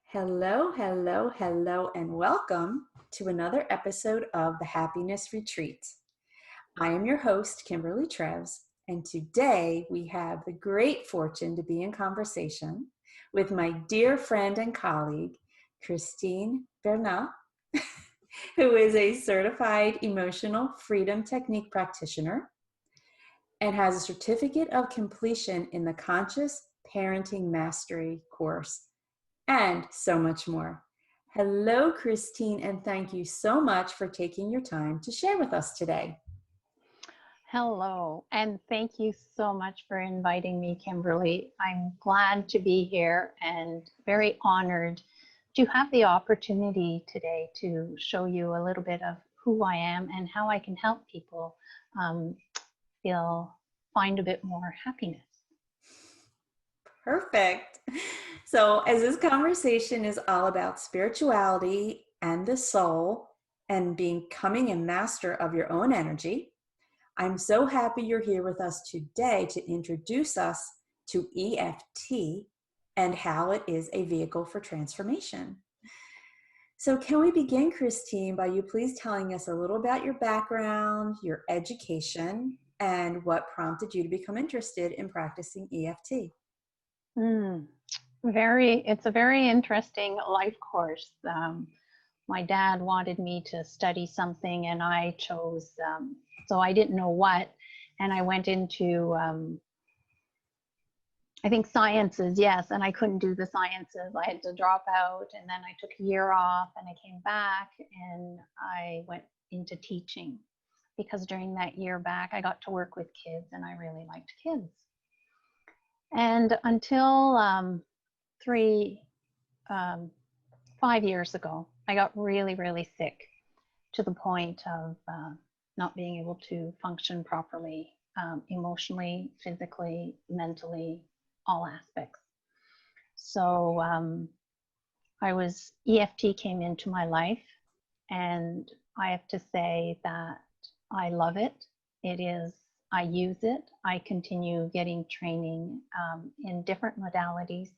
Hello, hello, hello, and welcome to another episode of the Happiness Retreat. I am your host, Kimberly Treves, and today we have the great fortune to be in conversation with my dear friend and colleague, Christine Bernat, who is a certified emotional freedom technique practitioner and has a certificate of completion in the Conscious Parenting Mastery course, and so much more. Hello, Christine, and thank you so much for taking your time to share with us today. Hello, and thank you so much for inviting me, Kimberly. I'm glad to be here and very honored to have the opportunity today to show you a little bit of who I am and how I can help people find a bit more happiness. Perfect. So, as this conversation is all about spirituality and the soul and becoming a master of your own energy, I'm so happy you're here with us today to introduce us to EFT and how it is a vehicle for transformation. So can we begin, Christine, by you please telling us a little about your background, your education, and what prompted you to become interested in practicing EFT? It's a very interesting life course. My dad wanted me to study something and I chose, so I didn't know what, and I went into, I think sciences, yes, and I couldn't do the sciences. I had to drop out, and then I took a year off and I came back and I went into teaching because during that year back, I got to work with kids and I really liked kids. And until 5 years ago, I got really, really sick to the point of not being able to function properly, emotionally, physically, mentally, all aspects. So EFT came into my life, and I have to say that I love it. I use it. I continue getting training in different modalities,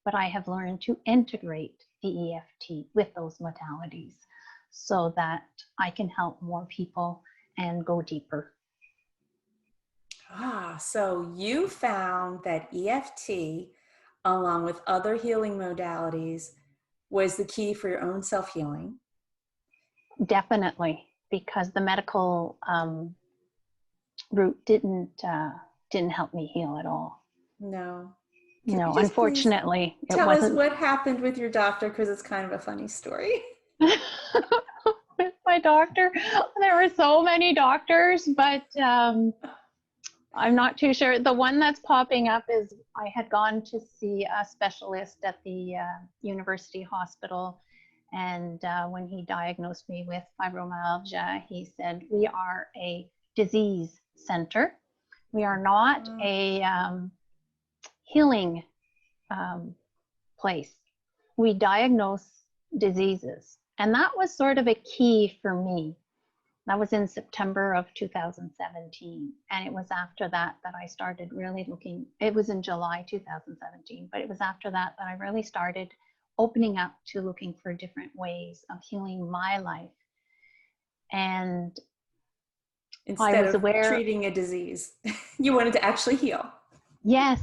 but I have learned to integrate the EFT with those modalities so that I can help more people and go deeper. So you found that EFT, along with other healing modalities, was the key for your own self-healing? Definitely, because the medical route didn't help me heal at all. No. No, unfortunately, it wasn't. Tell us what happened with your doctor, because it's kind of a funny story. With my doctor, there were so many doctors, but I'm not too sure. The one that's popping up is I had gone to see a specialist at the university hospital, and when he diagnosed me with fibromyalgia, he said, "We are a disease center. We are not a healing place. We diagnose diseases." And that was sort of a key for me. That was in September of 2017. And it was after that I started really looking. It was in July 2017, but it was after that I really started opening up to looking for different ways of healing my life. And instead of treating a disease, you wanted to actually heal. Yes,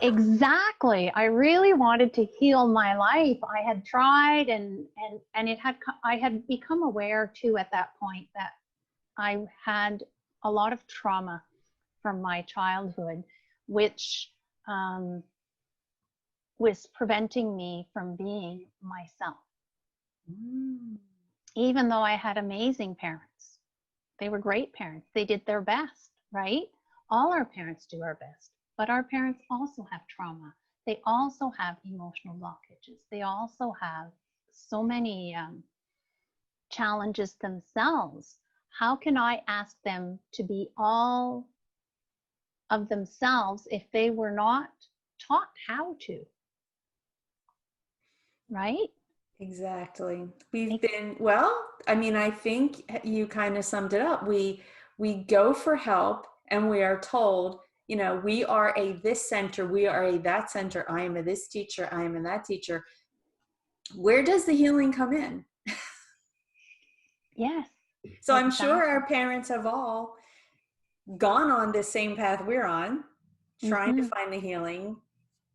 exactly. I really wanted to heal my life. I had tried and I had become aware too at that point that I had a lot of trauma from my childhood, which was preventing me from being myself. Even though I had amazing parents. They were great parents. They did their best, right? All our parents do our best. But our parents also have trauma. They also have emotional blockages. They also have so many challenges themselves. How can I ask them to be all of themselves if they were not taught how to? Right? Exactly. I think you kind of summed it up. We go for help and we are told, we are a this center, we are a that center, I am a this teacher, I am a that teacher. where does the healing come in? Yes, So I'm sure exactly. our parents have all gone on this same path we're on, trying to Mm-hmm. find the healing.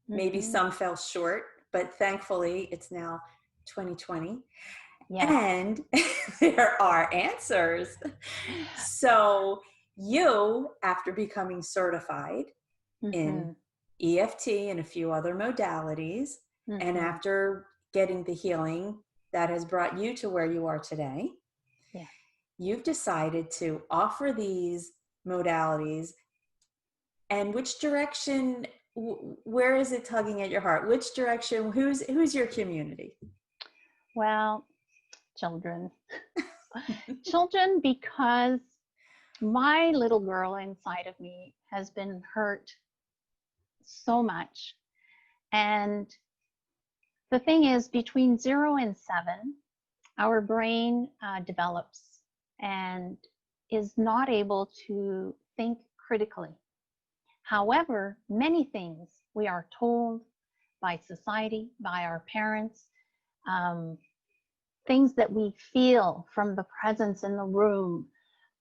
Maybe Mm-hmm. some fell short, but thankfully it's now 2020 Yes. and there are answers. So you, after becoming certified in Mm-hmm. EFT and a few other modalities, and Mm-hmm. after getting the healing that has brought you to where you are today, Yes. you've decided to offer these modalities. And which direction, where is it tugging at your heart? Which direction, who's your community? Well, children. Children, because my little girl inside of me has been hurt so much. And the thing is, between 0 and 7, our brain develops and is not able to think critically. However, many things we are told by society, by our parents, um, things that we feel from the presence in the room,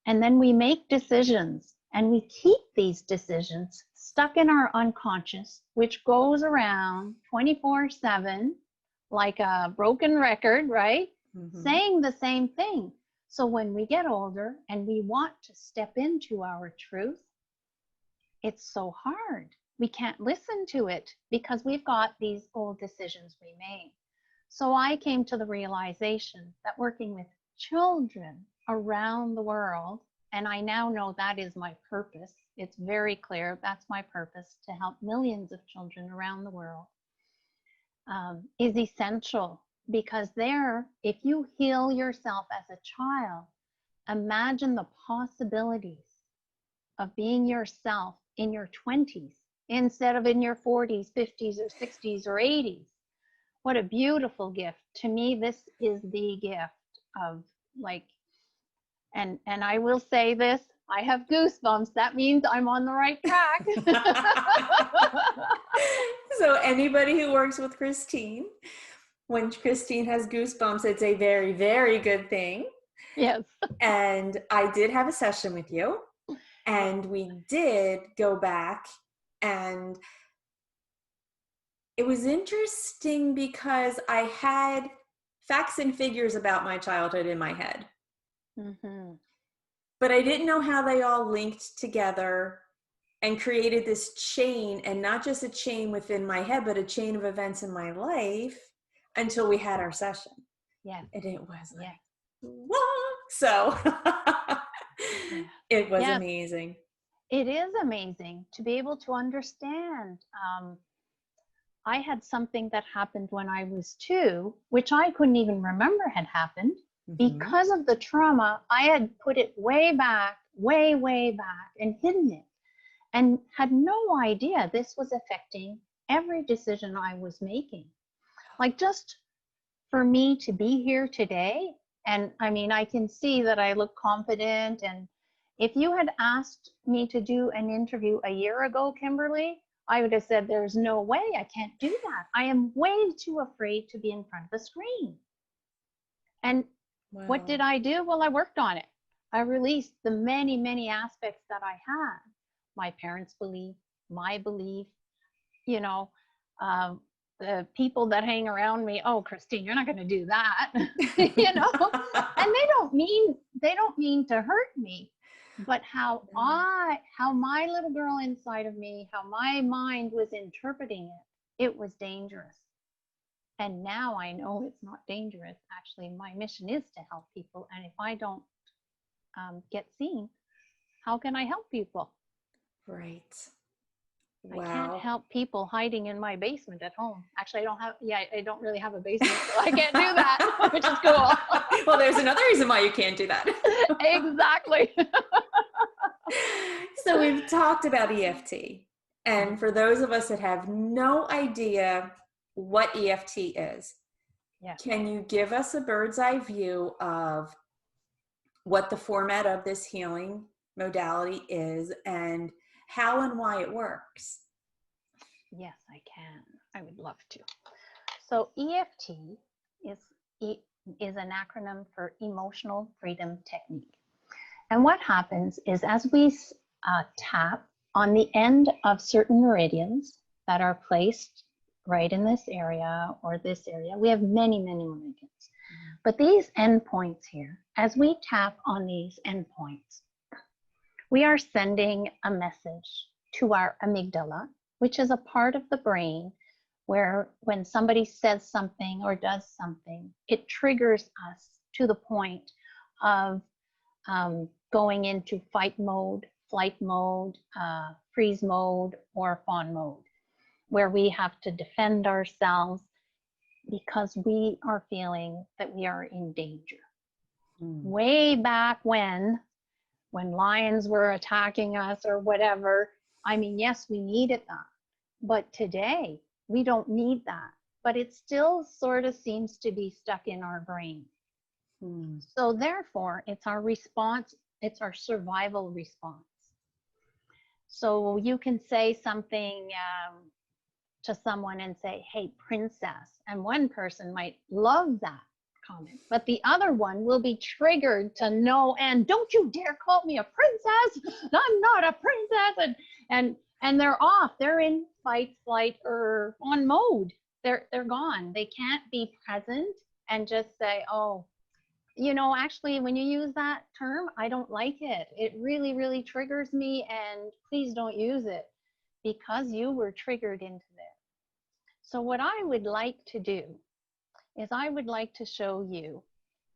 and then we make decisions and we keep these decisions stuck in our unconscious, which goes around 24/7 like a broken record, right? Mm-hmm. Saying the same thing. So when we get older and we want to step into our truth, it's so hard. We can't listen to it because we've got these old decisions we made. So I came to the realization that working with children around the world, and I now know that is my purpose. It's very clear that's my purpose, to help millions of children around the world, is essential. Because there, if you heal yourself as a child, imagine the possibilities of being yourself in your 20s instead of in your 40s, 50s, or 60s, or 80s. What a beautiful gift. To me, this is the gift of, like, and I will say this, I have goosebumps. That means I'm on the right track. So anybody who works with Christine, when Christine has goosebumps, it's a very, very good thing. Yes. And I did have a session with you, Yes. and we did go back, and it was interesting because I had facts and figures about my childhood in my head, Mm-hmm. but I didn't know how they all linked together and created this chain, and not just a chain within my head, but a chain of events in my life until we had our session. Yes. And it was like, Yes. what? So Yes. it was Yes. amazing. It is amazing to be able to understand. I had something that happened when I was 2, which I couldn't even remember had happened Mm-hmm. because of the trauma. I had put it way back, way, way back, and hidden it, and had no idea this was affecting every decision I was making. Like, just for me to be here today, and I mean, I can see that I look confident. And if you had asked me to do an interview a year ago, Kimberly, I would have said, there's no way, I can't do that. I am way too afraid to be in front of a screen. And what Wow. did I do? Well, I worked on it. I released the many, many aspects that I had. My parents' belief, my belief, you know, um, the people that hang around me. Oh, Christine, you're not going to do that, And they don't mean to hurt me, but how my little girl inside of me, how my mind was interpreting it, it was dangerous. And now I know it's not dangerous. Actually, my mission is to help people. And if I don't get seen, how can I help people? Right. I can't Wow. help people hiding in my basement at home. Actually, I don't really have a basement, so I can't do that, which is cool. Well, there's another reason why you can't do that. Exactly. So we've talked about EFT. And for those of us that have no idea what EFT is, Yes. can you give us a bird's eye view of what the format of this healing modality is and how and why it works? Yes, I can. I would love to. So EFT is an acronym for Emotional Freedom Technique. And what happens is as we tap on the end of certain meridians that are placed right in this area or this area, we have many, many meridians. But these endpoints here, as we tap on these endpoints, we are sending a message to our amygdala, which is a part of the brain where when somebody says something or does something, it triggers us to the point of going into fight mode, flight mode, freeze mode, or fawn mode, where we have to defend ourselves because we are feeling that we are in danger. Way back when lions were attacking us or whatever, I mean, yes, we needed that. But today, we don't need that. But it still sort of seems to be stuck in our brain. So therefore, it's our response, it's our survival response. So you can say something to someone and say, hey, princess. And one person might love that comment, but the other one will be triggered to no end. Don't you dare call me a princess. I'm not a princess. And they're off. They're in fight, flight, or on mode. They're gone. They can't be present and just say, oh, you know, actually, when you use that term, I don't like it. It really, really triggers me, and please don't use it, because you were triggered into there. So what I would like to do is I would like to show you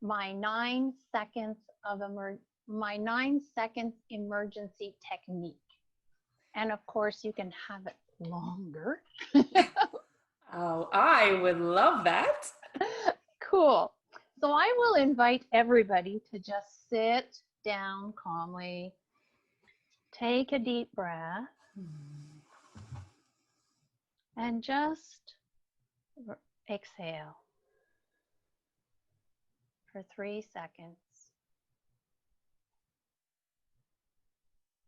my 9 seconds of my 9 seconds emergency technique. And of course, you can have it longer. Oh, I would love that. Cool. So I will invite everybody to just sit down calmly, take a deep breath, and just exhale for 3 seconds.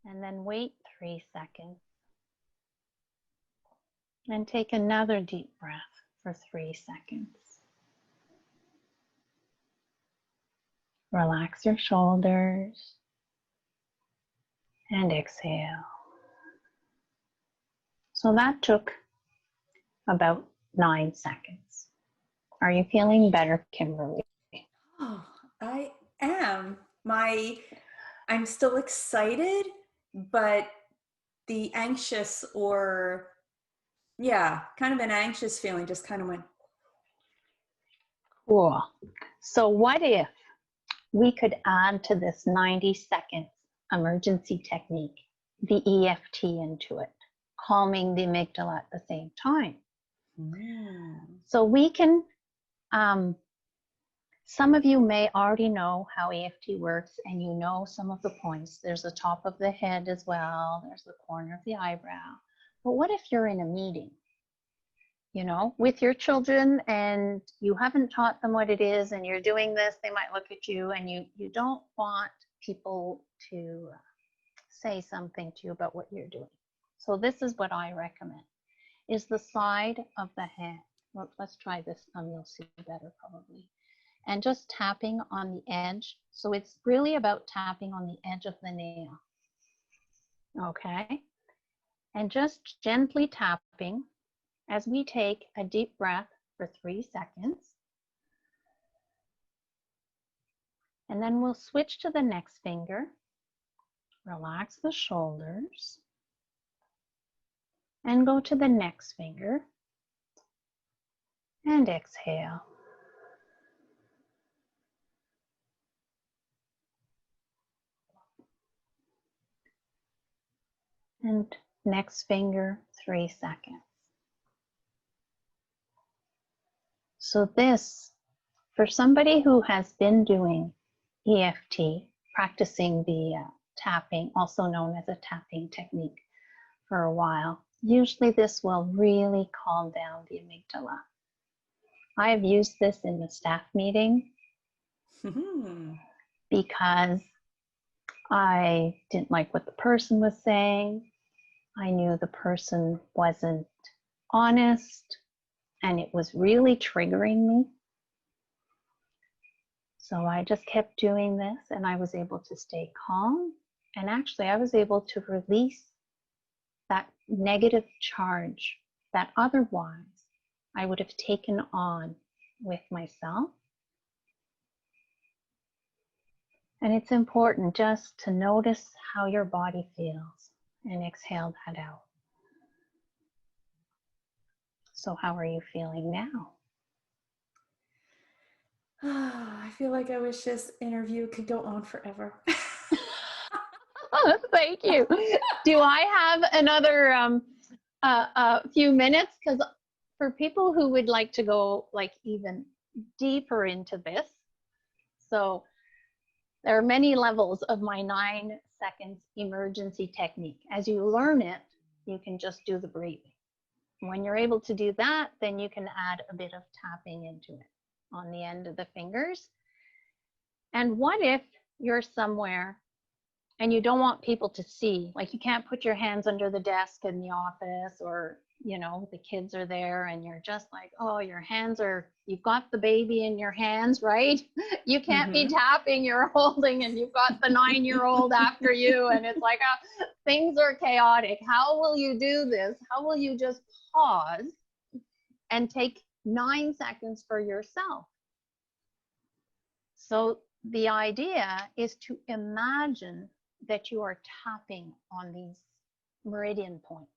And then wait 3 seconds. And take another deep breath for 3 seconds. Relax your shoulders and exhale. So that took about 9 seconds. Are you feeling better, Kimberly? Oh, I am. I'm still excited, but the anxious kind of an anxious feeling just kind of went. Cool. So what if we could add to this 90 seconds emergency technique the EFT into it, calming the amygdala at the same time? So we can, some of you may already know how EFT works, and you know some of the points. There's the top of the head as well. There's the corner of the eyebrow. But what if you're in a meeting, you know, with your children, and you haven't taught them what it is, and you're doing this? They might look at you, and you don't want people to say something to you about what you're doing. So this is what I recommend, is the side of the head. Well, let's try this thumb, you'll see better probably. And just tapping on the edge. So it's really about tapping on the edge of the nail. Okay? And just gently tapping as we take a deep breath for 3 seconds. And then we'll switch to the next finger. Relax the shoulders. And go to the next finger. And exhale. And next finger, 3 seconds. So this, for somebody who has been doing EFT, practicing the tapping, also known as a tapping technique, for a while, usually this will really calm down the amygdala. I've used this in the staff meeting because I didn't like what the person was saying. I knew the person wasn't honest, and it was really triggering me. So I just kept doing this, and I was able to stay calm. And actually, I was able to release that negative charge that otherwise I would have taken on with myself. And it's important just to notice how your body feels and exhale that out. So how are you feeling now? I feel like I wish this interview could go on forever. Thank you. Do I have another few minutes? Because for people who would like to go like even deeper into this, so there are many levels of my 9 seconds emergency technique. As you learn it, you can just do the breathing. When you're able to do that, then you can add a bit of tapping into it on the end of the fingers. And what if you're somewhere and you don't want people to see, like you can't put your hands under the desk in the office, or you know the kids are there and you're just like, oh, your hands are, you've got the baby in your hands, right? You can't be tapping, you're holding, and you've got the 9-year-old after you, and it's like things are chaotic. How will you do this? How will you just pause and take 9 seconds for yourself? So the idea is to imagine that you are tapping on these meridian points.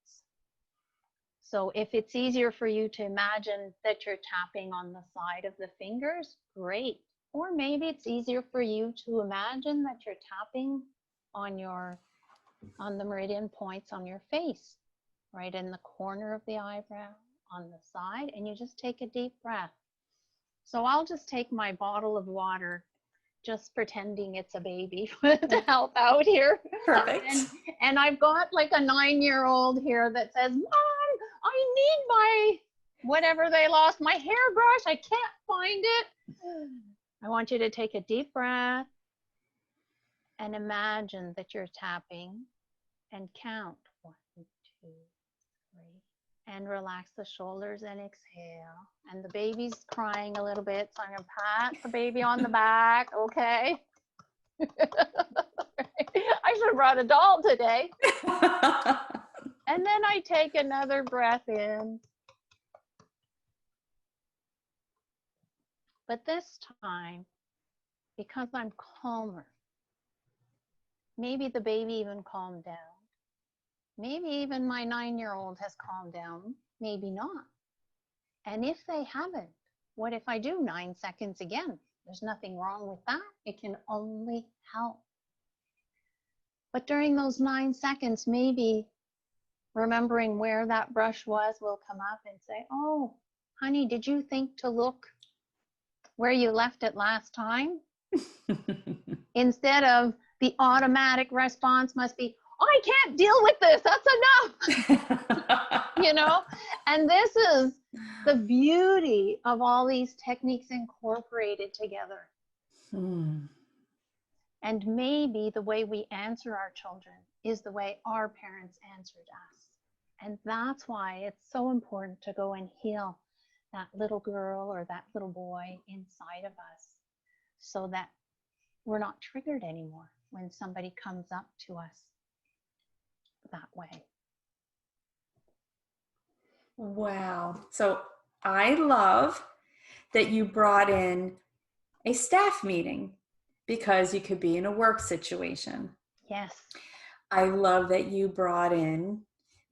So if it's easier for you to imagine that you're tapping on the side of the fingers, great. Or maybe it's easier for you to imagine that you're tapping on the meridian points on your face, right in the corner of the eyebrow, on the side, and you just take a deep breath. So I'll just take my bottle of water, just pretending it's a baby to help out here. Perfect. And I've got like a 9-year-old here that says, Mom, I need my, whatever they lost, my hairbrush. I can't find it. I want you to take a deep breath and imagine that you're tapping and count 1, 2, 3, and relax the shoulders and exhale. And the baby's crying a little bit, so I'm gonna pat the baby on the back, okay? I should have brought a doll today. And then I take another breath in. But this time, because I'm calmer, maybe the baby even calmed down. Maybe even my 9-year-old has calmed down, maybe not. And if they haven't, what if I do 9 seconds again? There's nothing wrong with that. It can only help. But during those 9 seconds, maybe remembering where that brush was will come up and say, oh, honey, did you think to look where you left it last time? Instead of the automatic response must be, I can't deal with this, that's enough. You know, and this is the beauty of all these techniques incorporated together. And maybe the way we answer our children is the way our parents answered us. And that's why it's so important to go and heal that little girl or that little boy inside of us, so that we're not triggered anymore when somebody comes up to us that way. Wow. So I love that you brought in a staff meeting, because you could be in a work situation. Yes. I love that you brought in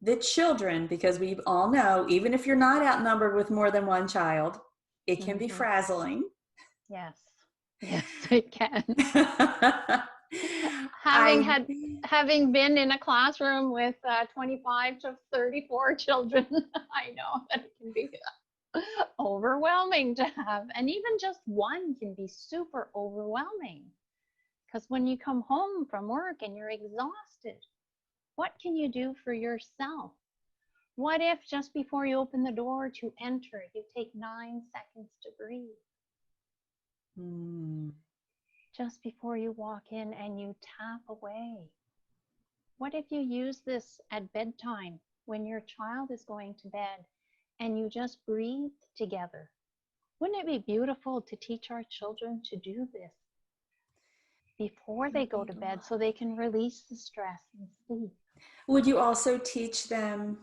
the children, because we all know, even if you're not outnumbered with more than one child, it can be frazzling. Yes. Yes, it can. Having been in a classroom with 25 to 34 children, I know that it can be overwhelming to have, and even just one can be super overwhelming, because when you come home from work and you're exhausted, what can you do for yourself? What if just before you open the door to enter, you take 9 seconds to breathe? Just before you walk in and you tap away. What if you use this at bedtime when your child is going to bed and you just breathe together? wouldn't it be beautiful to teach our children to do this before they go to bed so they can release the stress and sleep? Would you also teach them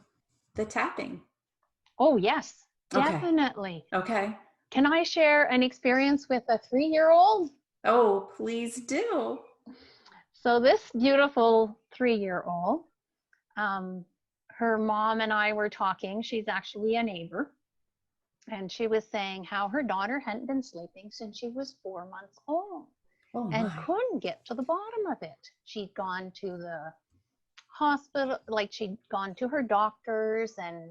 the tapping? Oh, yes, Okay. definitely. Okay. Can I share an experience with a 3-year-old? Oh, please do. So this beautiful 3-year-old, her mom and I were talking. She's actually a neighbor. And she was saying how her daughter hadn't been sleeping since she was 4 months old Oh and my. couldn't get to the bottom of it. She'd gone to the hospital, like she'd gone to her doctors and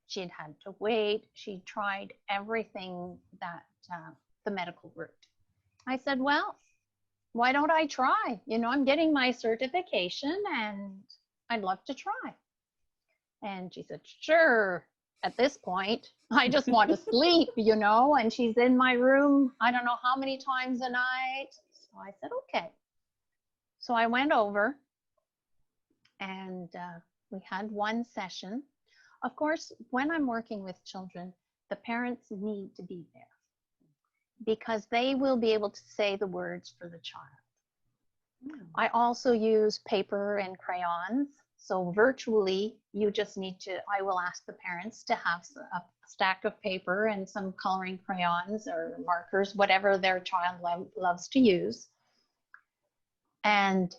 she'd had to wait. She tried everything that the medical route. I said, well, why don't I try? You know, I'm getting my certification and I'd love to try. And she said, sure. At this point, I just want to sleep, you know, and she's in my room, I don't know how many times a night. So I said, okay. So I went over and we had one session. Of course, when I'm working with children, the parents need to be there because they will be able to say the words for the child. I also use paper and crayons. So virtually, you just need to, I will ask the parents to have a stack of paper and some coloring crayons or markers, whatever their child loves to use. And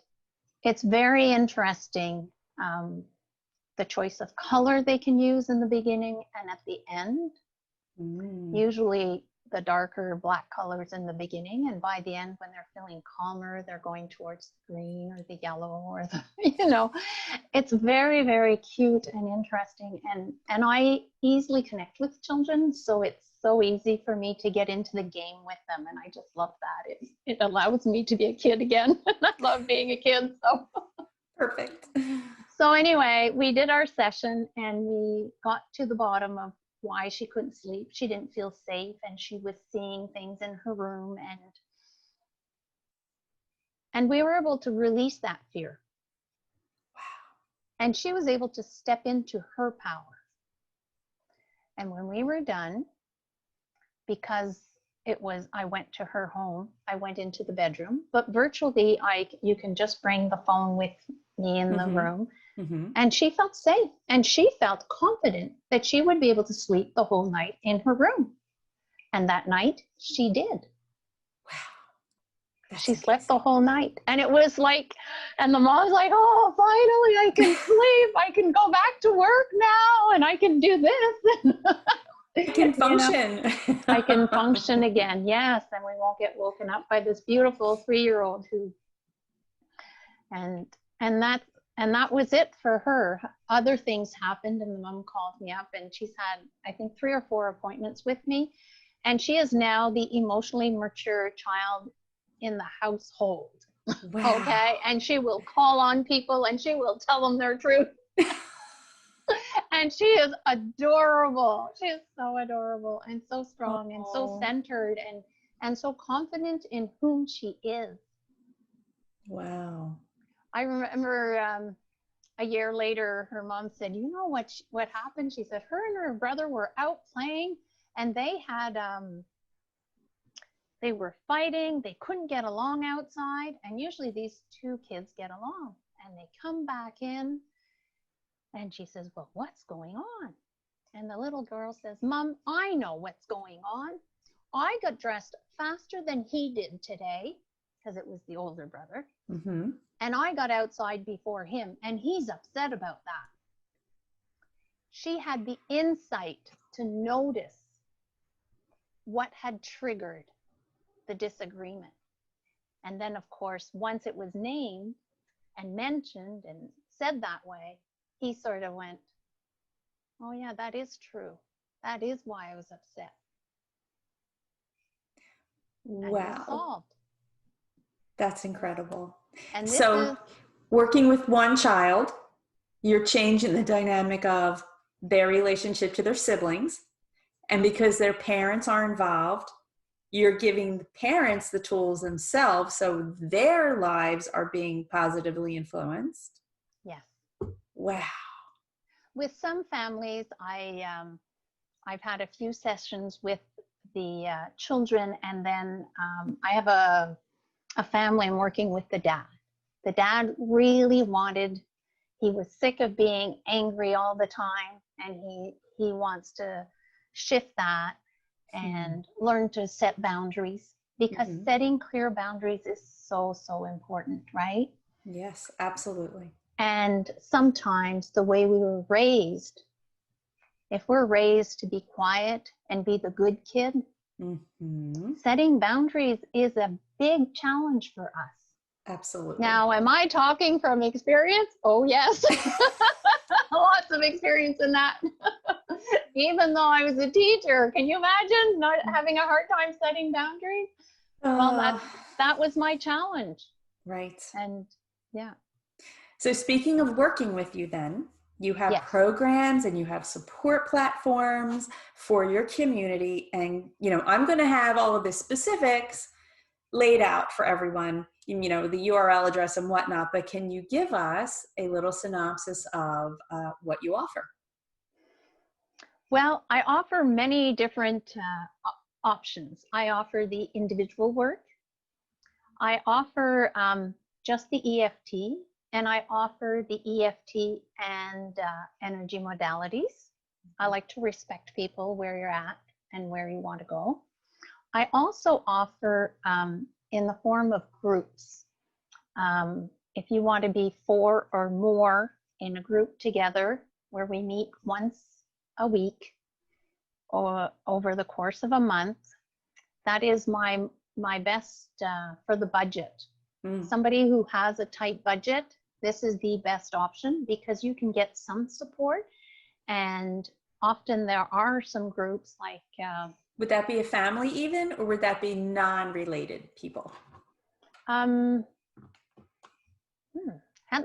it's very interesting, the choice of color they can use in the beginning and at the end. Usually the darker black colors in the beginning, and by the end, when they're feeling calmer, they're going towards the green or the yellow or the, you know, it's very, very cute and interesting. And I easily connect with children, so it's so easy for me to get into the game with them, and I just love that. It allows me to be a kid again. I love being a kid, so. Perfect. So anyway, we did our session and we got to the bottom of why she couldn't sleep. She didn't feel safe and she was seeing things in her room, and we were able to release that fear. Wow. And she was able to step into her power. And when we were done, because I went to her home, I went into the bedroom, but virtually you can just bring the phone with me in the room. And she felt safe and she felt confident that she would be able to sleep the whole night in her room. And that night she did. Wow. She slept the whole night. And it was like, and the mom's like, oh, finally I can sleep. I can go back to work now and I can do this. I can function. You know, I can function again. Yes. And we won't get woken up by this beautiful 3-year-old who, and that was it for her. Other things happened and the mom called me up and she's had, I think, 3 or 4 appointments with me. And she is now the emotionally mature child in the household. Wow. Okay. And she will call on people and she will tell them their truth. And she is adorable. She is so adorable and so strong and so centered and so confident in whom she is. Wow. I remember a year later, her mom said, you know what happened? She said her and her brother were out playing and they were fighting. They couldn't get along outside. And usually these 2 kids get along and they come back in. And she says, well, what's going on? And the little girl says, Mom, I know what's going on. I got dressed faster than he did today, because it was the older brother. And I got outside before him, and he's upset about that. She had the insight to notice what had triggered the disagreement. And then, of course, once it was named and mentioned and said that way, he sort of went, oh yeah, that is true. That is why I was upset. Wow. And it was solved. That's incredible. And so working with one child, you're changing the dynamic of their relationship to their siblings. And because their parents are involved, you're giving the parents the tools themselves so their lives are being positively influenced. Yes. Wow. With some families, I've had a few sessions with children, and then I have a family. I'm working with the dad. The dad really he was sick of being angry all the time, and he wants to shift that and learn to set boundaries, because setting clear boundaries is so, so important, right? Yes, absolutely. And sometimes the way we were raised, if we're raised to be quiet and be the good kid, setting boundaries is a big challenge for us. Absolutely. Now, am I talking from experience? Oh, yes. Lots of experience in that. Even though I was a teacher, can you imagine not having a hard time setting boundaries? Well, that was my challenge. Right. And yeah. So speaking of working with you then, you have Yes. programs and you have support platforms for your community. And, I'm going to have all of the specifics laid out for everyone, the URL address and whatnot, but can you give us a little synopsis of what you offer? Well, I offer many different options. I offer the individual work. I offer just the EFT, and I offer the EFT and energy modalities. I like to respect people where you're at and where you want to go. I also offer in the form of groups. If you want to be 4 or more in a group together, where we meet once a week or over the course of a month, that is my best for the budget. Somebody who has a tight budget, this is the best option, because you can get some support, and often there are some groups like would that be a family even, or would that be non-related people? Hadn't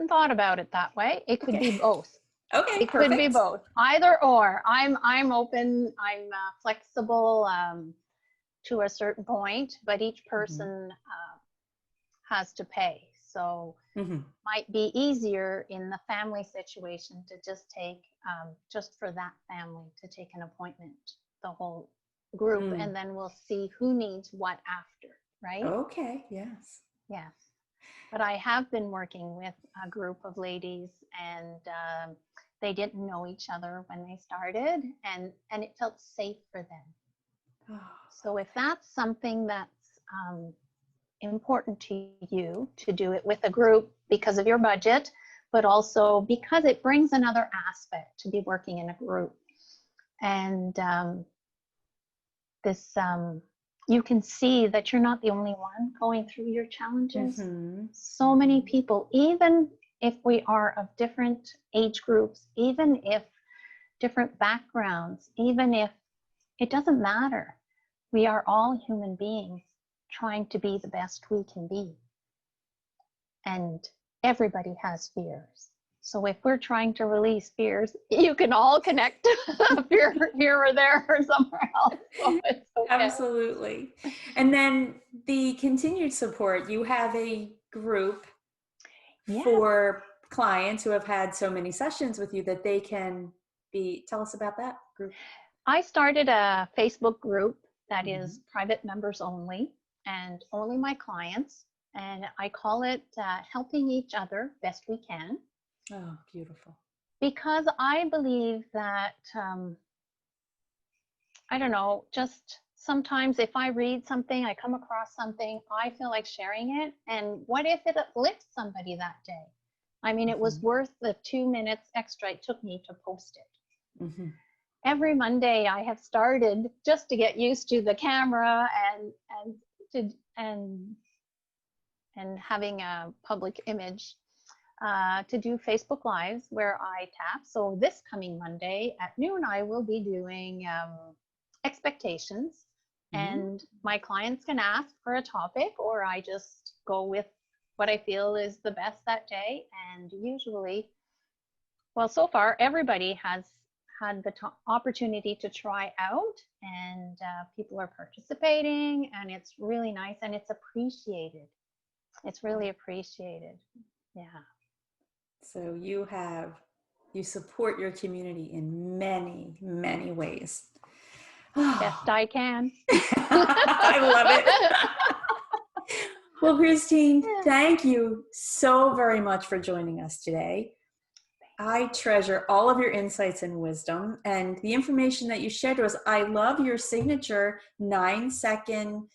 thought about it that way. It could be both. Okay, it could be both. Either or. I'm open. I'm flexible to a certain point, but each person has to pay. So might be easier in the family situation to just take, just for that family to take an appointment, the whole group, and then we'll see who needs what after, right? Okay, yes. Yes. But I have been working with a group of ladies, and they didn't know each other when they started, and it felt safe for them. So if that's something that's important to you, to do it with a group because of your budget, but also because it brings another aspect to be working in a group. And you can see that you're not the only one going through your challenges. So many people, even if we are of different age groups, even if different backgrounds, even if it doesn't matter, we are all human beings trying to be the best we can be. And everybody has fears. So if we're trying to release fears, you can all connect a fear here or there or somewhere else. So it's okay. Absolutely. And then the continued support, you have a group for clients who have had so many sessions with you that they can be, tell us about that group. I started a Facebook group that is private members only, and only my clients. And I call it Helping Each Other Best We Can. Oh, beautiful. Because I believe that, I don't know, just sometimes if I read something, I come across something, I feel like sharing it. And what if it uplifts somebody that day? I mean, it was worth the 2 minutes extra it took me to post it. Every Monday I have started, just to get used to the camera and having a public image, to do Facebook Lives where I tap. So this coming Monday at noon, I will be doing expectations, and my clients can ask for a topic, or I just go with what I feel is the best that day. And usually, well, so far everybody has had the opportunity to try out, and people are participating, and it's really nice, and it's appreciated. It's really appreciated. Yeah. So you support your community in many, many ways. Best I can. I love it. Well, Christine, thank you so very much for joining us today. I treasure all of your insights and wisdom and the information that you shared with us. I love your signature 9-second,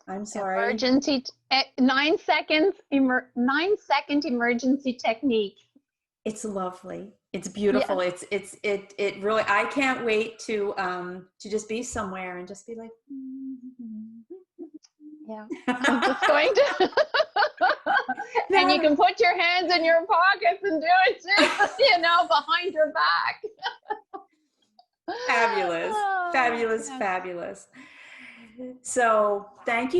I'm sorry. Emergency, 9 seconds, 9-second emergency technique. It's lovely. It's beautiful. Yes. It really, I can't wait to just be somewhere and just be like, yeah, I'm just going to, and you can put your hands in your pockets and do it too, you know, behind your back. Fabulous, fabulous, Yes. fabulous. So thank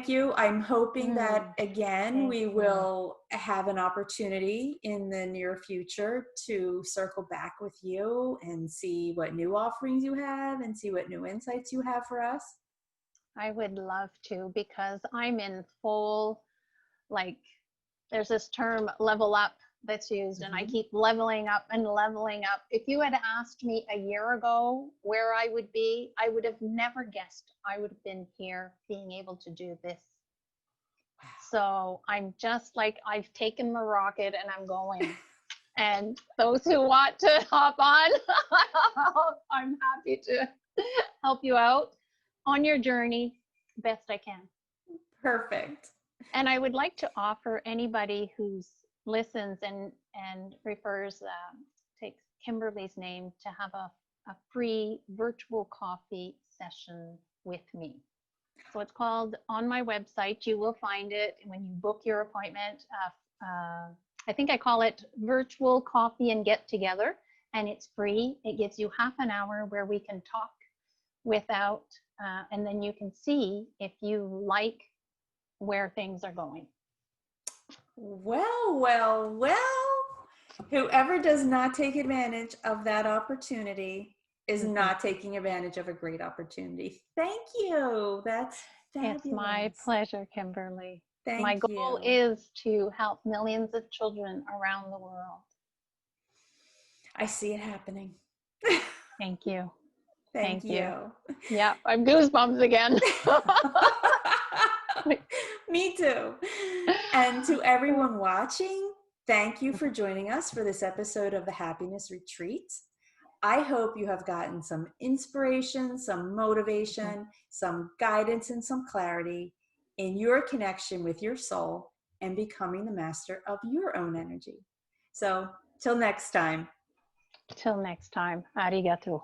you. I'm hoping that again, we will have an opportunity in the near future to circle back with you and see what new offerings you have and see what new insights you have for us. I would love to, because I'm in full, like, there's this term level up that's used, and I keep leveling up and leveling up. If you had asked me a year ago where I would be, I would have never guessed I would have been here being able to do this. So I'm just like, I've taken the rocket and I'm going. And those who want to hop on, I'm happy to help you out on your journey best I can. Perfect. And I would like to offer anybody who's listens and refers, takes Kimberly's name, to have a free virtual coffee session with me. So it's called, on my website, you will find it when you book your appointment. I think I call it Virtual Coffee and Get Together, and it's free. It gives you half an hour where we can talk without, and then you can see if you like where things are going. Well, whoever does not take advantage of that opportunity is not taking advantage of a great opportunity. Thank you. That's fabulous. It's my pleasure, Kimberly. Thank my goal you. is to help millions of children around the world. I see it happening. Thank you. Thank you. Yeah, I'm goosebumps again. Me too. And to everyone watching, thank you for joining us for this episode of the Happiness Retreat. I hope you have gotten some inspiration, some motivation, some guidance, and some clarity in your connection with your soul and becoming the master of your own energy. So, till next time. Till next time. Arigato.